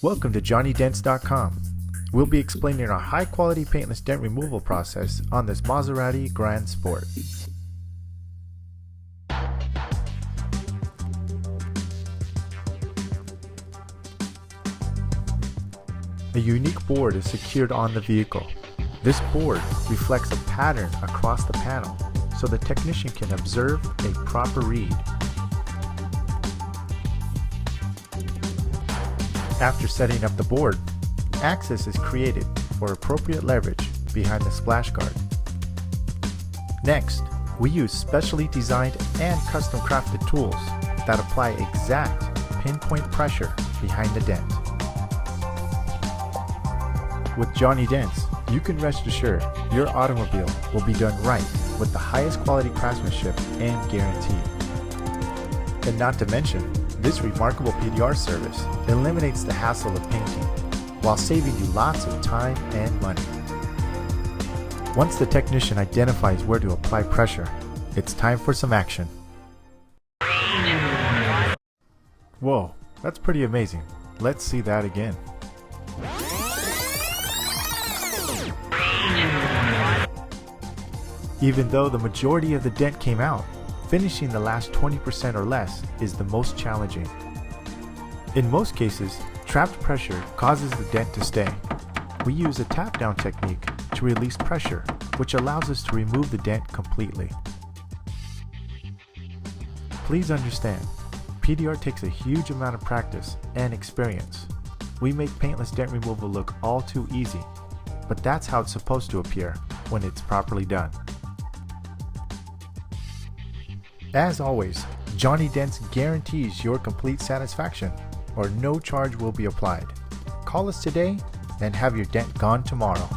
Welcome to JohnnyDents.com. We'll be explaining our high-quality paintless dent removal process on this Maserati Grand Sport. A unique board is secured on the vehicle. This board reflects a pattern across the panel, so the technician can observe a proper read. After setting up the board, access is created for appropriate leverage behind the splash guard. Next, we use specially designed and custom crafted tools that apply exact pinpoint pressure behind the dent. With Johnny Dents, you can rest assured your automobile will be done right with the highest quality craftsmanship and guarantee. And not to mention, this remarkable PDR service eliminates the hassle of painting while saving you lots of time and money. Once the technician identifies where to apply pressure, it's time for some action. Whoa, that's pretty amazing. Let's see that again. Even though the majority of the dent came out, finishing the last 20% or less is the most challenging. In most cases, trapped pressure causes the dent to stay. We use a tap-down technique to release pressure, which allows us to remove the dent completely. Please understand, PDR takes a huge amount of practice and experience. We make paintless dent removal look all too easy, but that's how it's supposed to appear when it's properly done. As always, Johnny Dents guarantees your complete satisfaction, or no charge will be applied. Call us today and have your dent gone tomorrow.